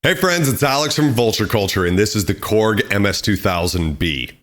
Hey friends, it's Alex from Vulture Culture, and this is the Korg MS2000B.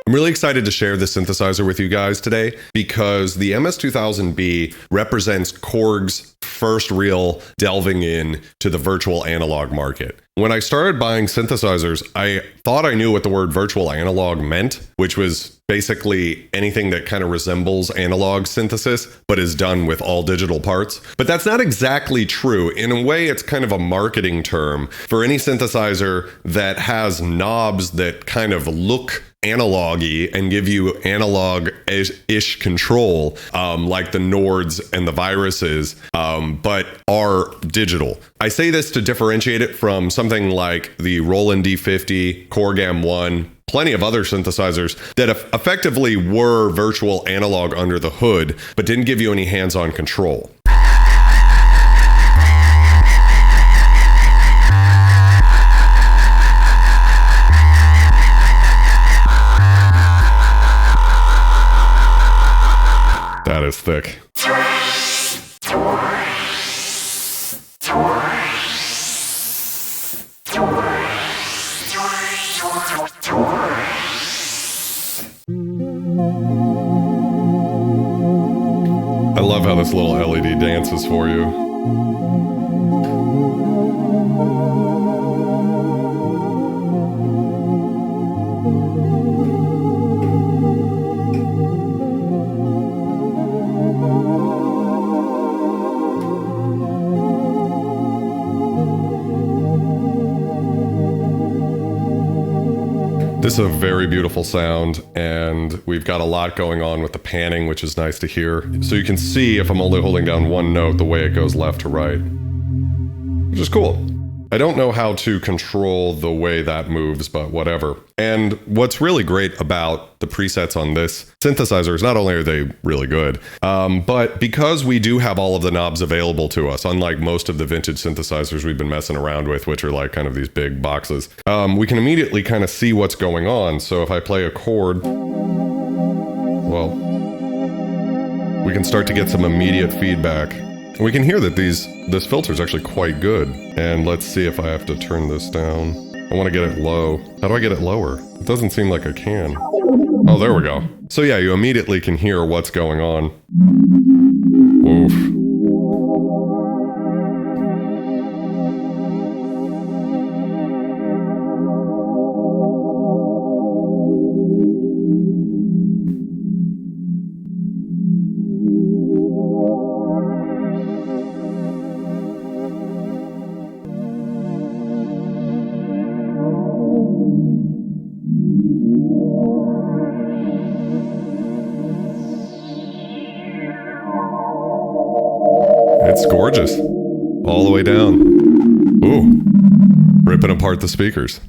I'm really excited to share this synthesizer with you guys today because the MS2000B represents Korg's first real delving in to the virtual analog market. When I started buying synthesizers, I thought I knew what the word virtual analog meant, which was basically anything that kind of resembles analog synthesis, but is done with all digital parts. But that's not exactly true. In a way, it's kind of a marketing term for any synthesizer that has knobs that kind of look analog-y and give you analog-ish control, like the Nords and the Viruses, but are digital. I say this to differentiate it from something like the Roland D50, Korg M1, plenty of other synthesizers that effectively were virtual analog under the hood, but didn't give you any hands-on control. That is thick. I love how this little LED dances for you. This is a very beautiful sound, and we've got a lot going on with the panning, which is nice to hear. So you can see if I'm only holding down one note, the way it goes left to right, which is cool. I don't know how to control the way that moves, but whatever. And what's really great about the presets on this synthesizer is not only are they really good, but because we do have all of the knobs available to us, unlike most of the vintage synthesizers we've been messing around with, which are like kind of these big boxes, we can immediately kind of see what's going on. So if I play a chord, well, we can start to get some immediate feedback. We can hear that this filter is actually quite good. And let's see if I have to turn this down. I want to get it low. How do I get it lower? It doesn't seem like I can. Oh, there we go. So yeah, you immediately can hear what's going on. Oof. It's gorgeous. All the way down. Ooh. Ripping apart the speakers.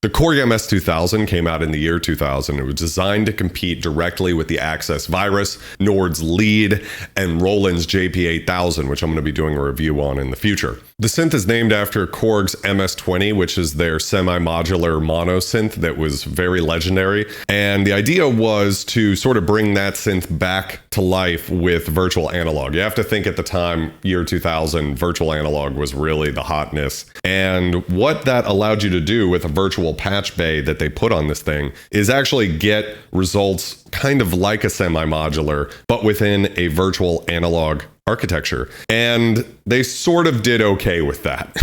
The Korg MS2000 came out in the year 2000. It was designed to compete directly with the Access Virus, Nord's Lead, and Roland's JP8000, which I'm going to be doing a review on in the future. The synth is named after Korg's MS20, which is their semi-modular mono synth that was very legendary. And the idea was to sort of bring that synth back to life with virtual analog. You have to think at the time, year 2000, virtual analog was really the hotness. And what that allowed you to do with a virtual patch bay that they put on this thing is actually get results kind of like a semi-modular, but within a virtual analog architecture. And they sort of did okay with that.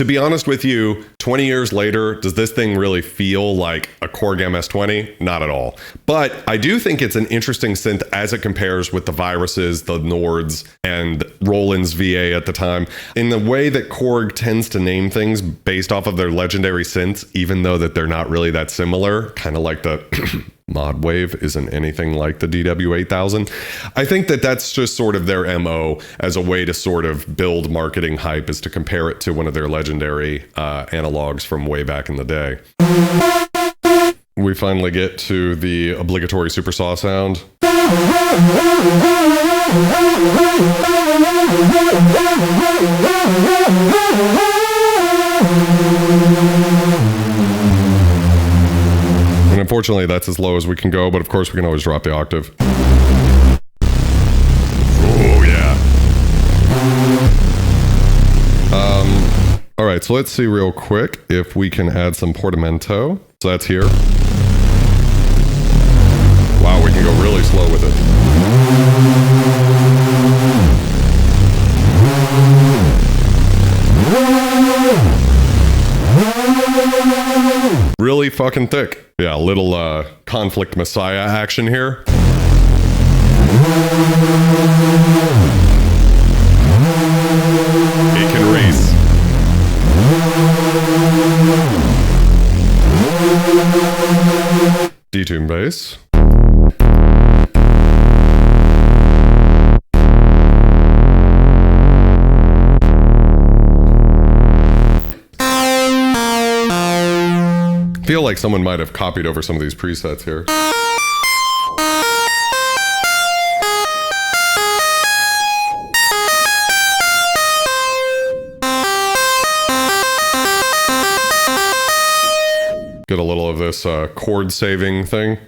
To be honest with you, 20 years later, does this thing really feel like a Korg MS20? Not at all. But I do think it's an interesting synth as it compares with the Viruses, the Nords, and Roland's VA at the time. In the way that Korg tends to name things based off of their legendary synths, even though that they're not really that similar, kind of like the Mod Wave isn't anything like the DW8000. I think that that's just sort of their MO as a way to sort of build marketing hype, is to compare it to one of their legendary analogs from way back in the day. We finally get to the obligatory super saw sound. And unfortunately, that's as low as we can go, but of course we can always drop the octave. Oh, yeah. All right, so let's see real quick if we can add some portamento. So that's here. Wow, we can go really slow with it. Really fucking thick. Yeah, a little conflict messiah action here. It can race. D-tune bass. I feel like someone might have copied over some of these presets here. Get a little of this chord saving thing.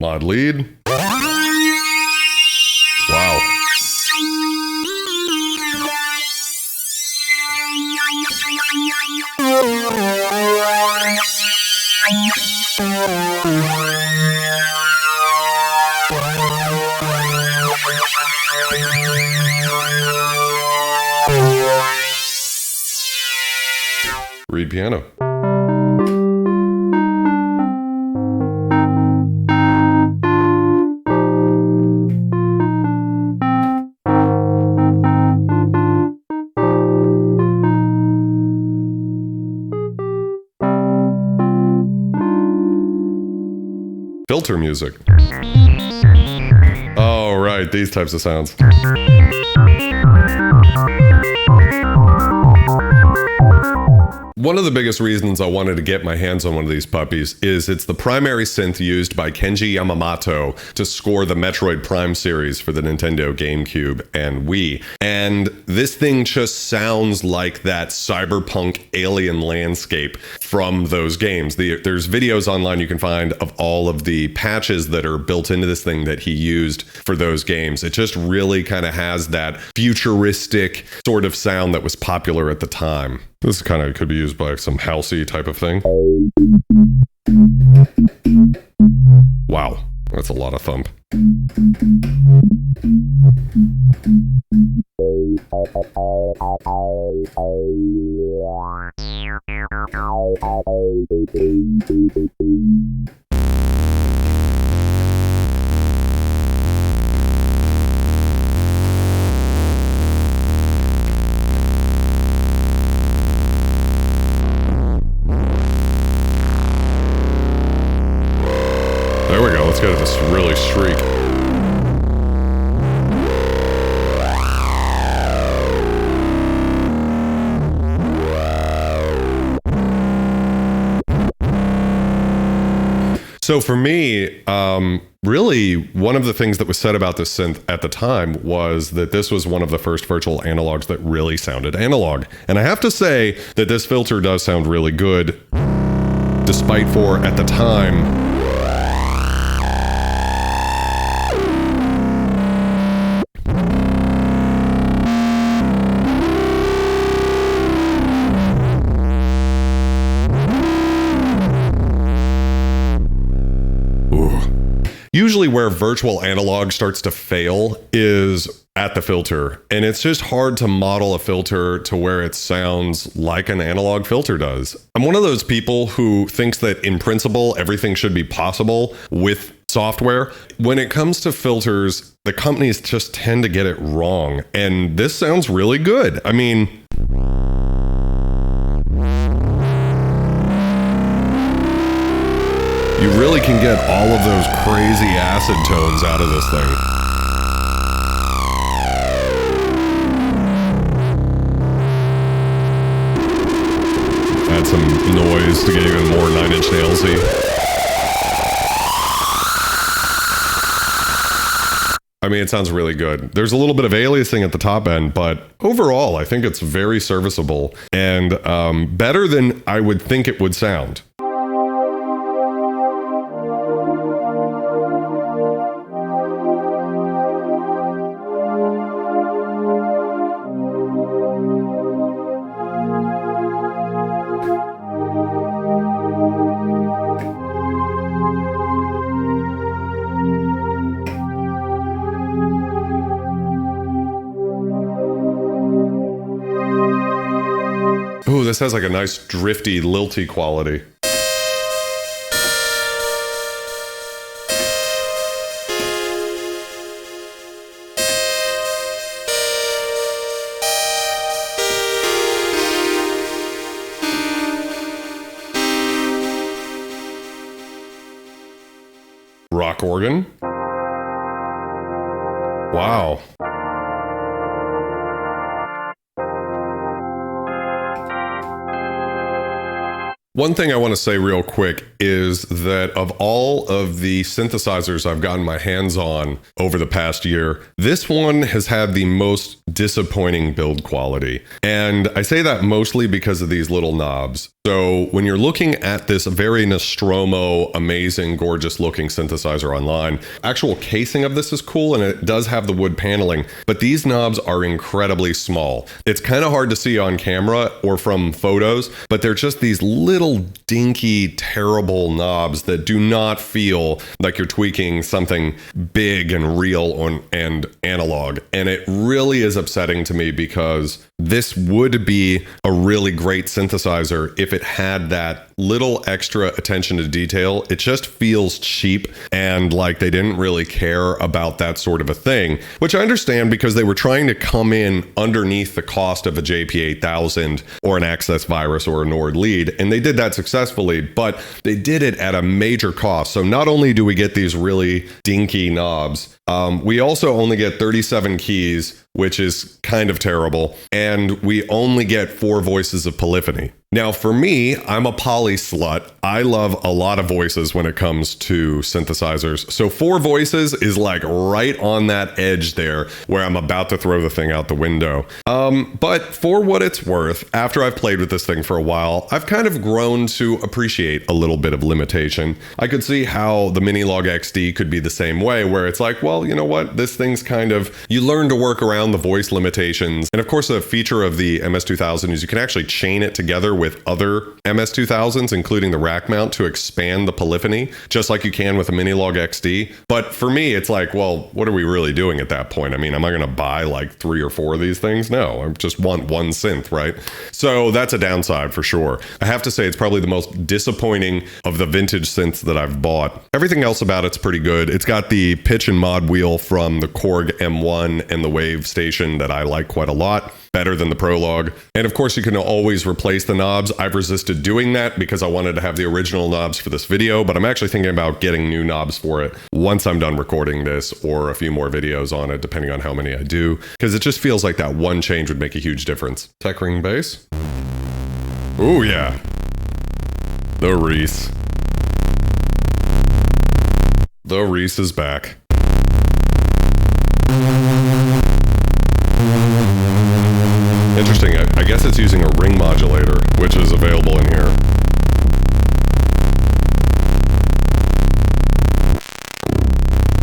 Mod lead. Wow. Reed piano. Filter music. Oh, right, these types of sounds. One of the biggest reasons I wanted to get my hands on one of these puppies is it's the primary synth used by Kenji Yamamoto to score the Metroid Prime series for the Nintendo GameCube and Wii. And this thing just sounds like that cyberpunk alien landscape from those games. There's videos online you can find of all of the patches that are built into this thing that he used for those games. It just really kind of has that futuristic sort of sound that was popular at the time. This kind of could be used by some housey type of thing. Wow, that's a lot of thump. There we go, let's get this really shriek. So for me, really, one of the things that was said about this synth at the time was that this was one of the first virtual analogs that really sounded analog. And I have to say that this filter does sound really good, despite for, at the time, usually where virtual analog starts to fail is at the filter. And it's just hard to model a filter to where it sounds like an analog filter does. I'm one of those people who thinks that in principle, everything should be possible with software. When it comes to filters, the companies just tend to get it wrong. And this sounds really good. I mean, you really can get all of those crazy acid tones out of this thing. Add some noise to get even more Nine Inch Nailsy. I mean, it sounds really good. There's a little bit of aliasing at the top end, but overall, I think it's very serviceable and better than I would think it would sound. Ooh, this has like a nice drifty, lilty quality. Rock organ. Wow. One thing I want to say real quick is that of all of the synthesizers I've gotten my hands on over the past year, this one has had the most disappointing build quality. And I say that mostly because of these little knobs. So when you're looking at this very Nostromo, amazing, gorgeous looking synthesizer online, actual casing of this is cool and it does have the wood paneling, but these knobs are incredibly small. It's kind of hard to see on camera or from photos, but they're just these little dinky, terrible knobs that do not feel like you're tweaking something big and real and analog. And it really is upsetting to me because this would be a really great synthesizer if it had that little extra attention to detail. It just feels cheap and like they didn't really care about that sort of a thing, which I understand because they were trying to come in underneath the cost of a JP8000 or an Access Virus or a Nord Lead, and they did that successfully, but they did it at a major cost. So not only do we get these really dinky knobs, we also only get 37 keys, which is kind of terrible, and we only get 4 voices of polyphony. Now, for me, I'm a poly slut. I love a lot of voices when it comes to synthesizers. So 4 voices is like right on that edge there where I'm about to throw the thing out the window. But for what it's worth, after I've played with this thing for a while, I've kind of grown to appreciate a little bit of limitation. I could see how the Minilog XD could be the same way, where it's like, well, you know what? This thing's kind of, you learn to work around the voice limitations. And of course, a feature of the MS2000 is you can actually chain it together with other MS2000s, including the rack mount, to expand the polyphony, just like you can with a Minilog XD. But for me, it's like, well, what are we really doing at that point? I mean, am I going to buy like 3 or 4 of these things? No, I just want one synth, right? So that's a downside for sure. I have to say it's probably the most disappointing of the vintage synths that I've bought. Everything else about it's pretty good. It's got the pitch and mod wheel from the Korg M1 and the Wave station that I like quite a lot. Better than the Prologue. And of course, you can always replace the knobs. I've resisted doing that because I wanted to have the original knobs for this video, but I'm actually thinking about getting new knobs for it once I'm done recording this or a few more videos on it, depending on how many I do, because it just feels like that one change would make a huge difference. Tech ring bass. Ooh, yeah. The Reese. The Reese is back. Interesting. I guess it's using a ring modulator, which is available in here.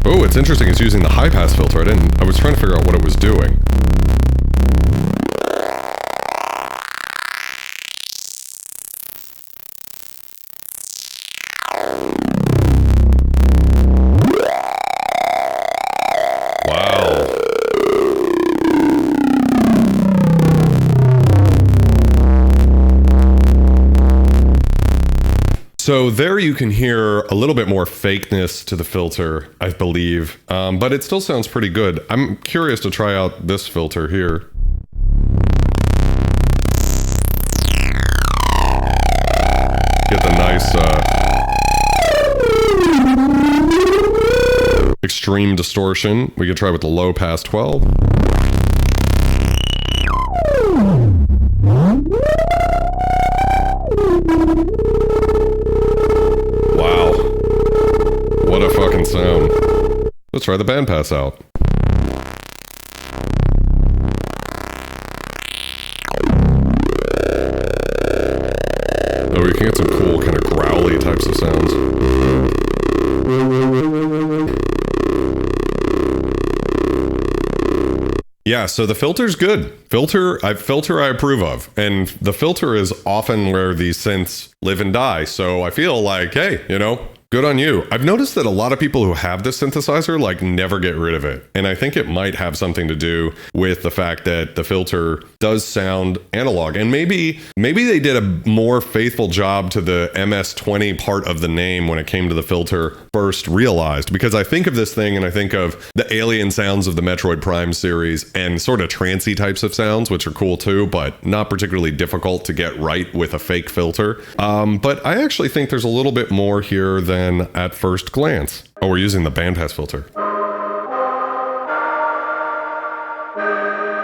Oh, it's interesting. It's using the high pass filter. I was trying to figure out what it was doing. So there you can hear a little bit more fakeness to the filter, I believe, but it still sounds pretty good. I'm curious to try out this filter here. Get the nice extreme distortion. We could try with the low pass 12. What a fucking sound. Let's try the bandpass out. Oh, we can get some cool kind of growly types of sounds. Yeah, so the filter's good. Filter I approve of. And the filter is often where these synths live and die. So I feel like, hey, you know, good on you. I've noticed that a lot of people who have this synthesizer like never get rid of it. And I think it might have something to do with the fact that the filter does sound analog. And maybe they did a more faithful job to the MS20 part of the name when it came to the filter first realized. Because I think of this thing and I think of the alien sounds of the Metroid Prime series and sort of trancy types of sounds, which are cool too, but not particularly difficult to get right with a fake filter. But I actually think there's a little bit more here than at first glance. Oh, we're using the bandpass filter.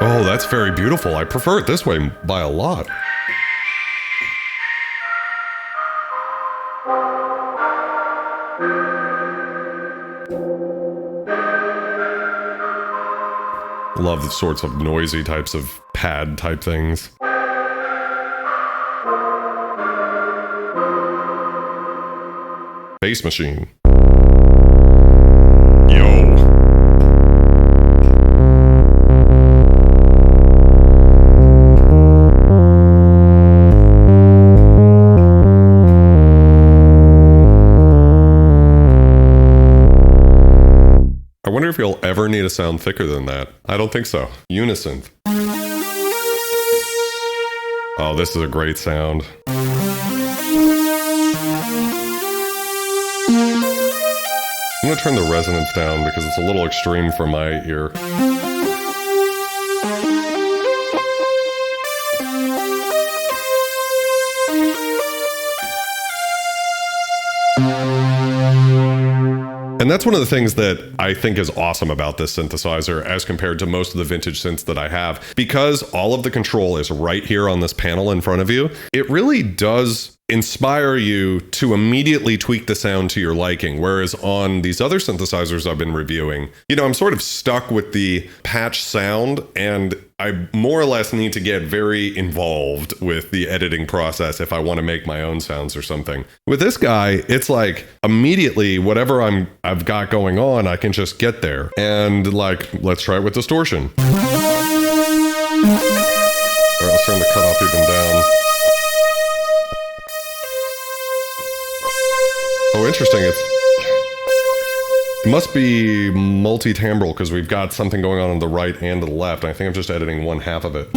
Oh, that's very beautiful. I prefer it this way by a lot. Love the sorts of noisy types of pad type things. Bass machine. Yo. I wonder if you'll ever need a sound thicker than that. I don't think so. Unisynth. Oh, this is a great sound. I'm going to turn the resonance down because it's a little extreme for my ear. And that's one of the things that I think is awesome about this synthesizer as compared to most of the vintage synths that I have. Because all of the control is right here on this panel in front of you, it really does inspire you to immediately tweak the sound to your liking. Whereas on these other synthesizers I've been reviewing, you know, I'm sort of stuck with the patch sound and I more or less need to get very involved with the editing process if I want to make my own sounds or something. With this guy, it's like immediately whatever I've got going on, I can just get there. And like, let's try it with distortion. All right, let's turn the cutoff even down. Oh, interesting. It must be multi-timbral because we've got something going on the right and to the left. I think I'm just editing one half of it.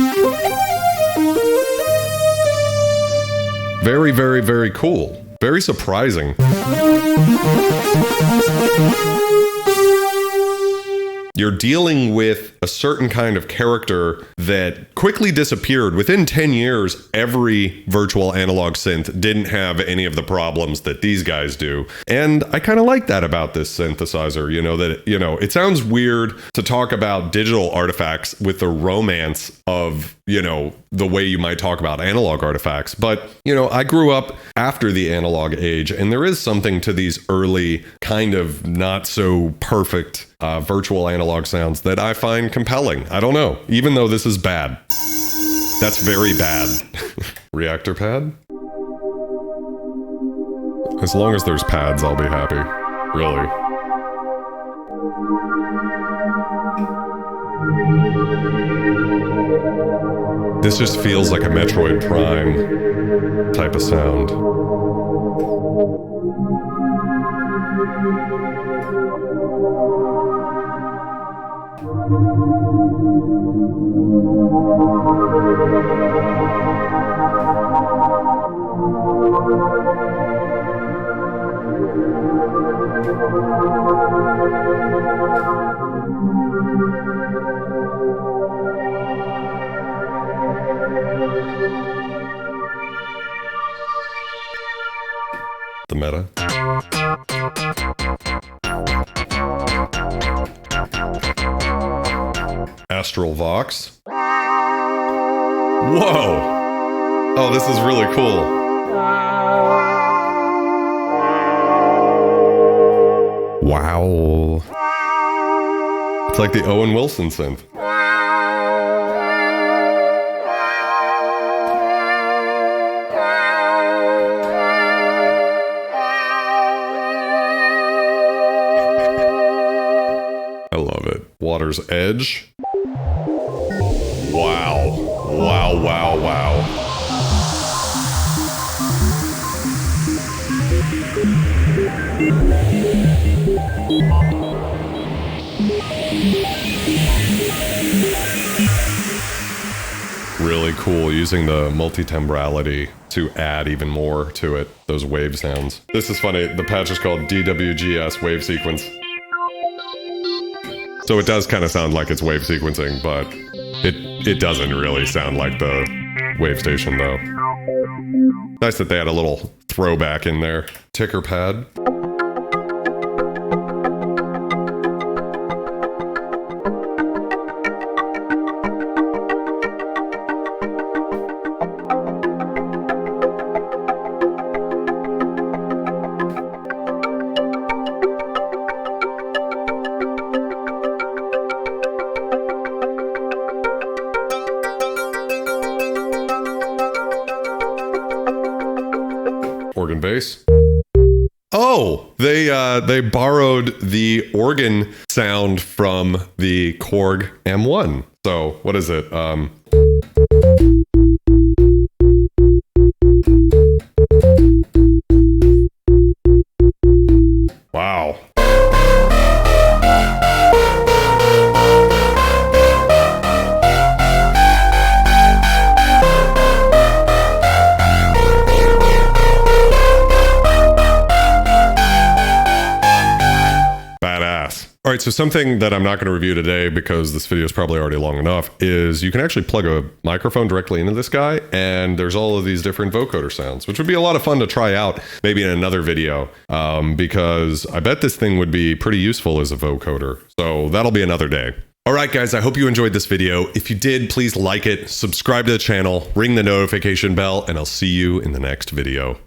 Very, very, very cool. Very surprising. You're dealing with a certain kind of character that quickly disappeared. Within 10 years, every virtual analog synth didn't have any of the problems that these guys do. And I kind of like that about this synthesizer, you know, that, you know, it sounds weird to talk about digital artifacts with the romance of you know, the way you might talk about analog artifacts. But, you know, I grew up after the analog age, and there is something to these early kind of not so perfect virtual analog sounds that I find compelling. I don't know, even though this is bad. That's very bad. Reactor pad? As long as there's pads, I'll be happy. Really. This just feels like a Metroid Prime type of sound. The meta. Astral Vox. Whoa! Oh, this is really cool. Wow. It's like the Owen Wilson synth. I love it. Water's Edge. Wow. Wow, wow, wow. Really cool, using the multi-tembrality to add even more to it, those wave sounds. This is funny, the patch is called DWGS Wave Sequence. So it does kind of sound like it's wave sequencing, but it doesn't really sound like the wave station though. Nice that they had a little throwback in there. Ticker pad. Organ bass. Oh, they borrowed the organ sound from the Korg M1. So what is it? Wow. All right, so something that I'm not going to review today because this video is probably already long enough is you can actually plug a microphone directly into this guy, and there's all of these different vocoder sounds, which would be a lot of fun to try out maybe in another video because I bet this thing would be pretty useful as a vocoder. So that'll be another day. All right, guys, I hope you enjoyed this video. If you did, please like it, subscribe to the channel, ring the notification bell, and I'll see you in the next video.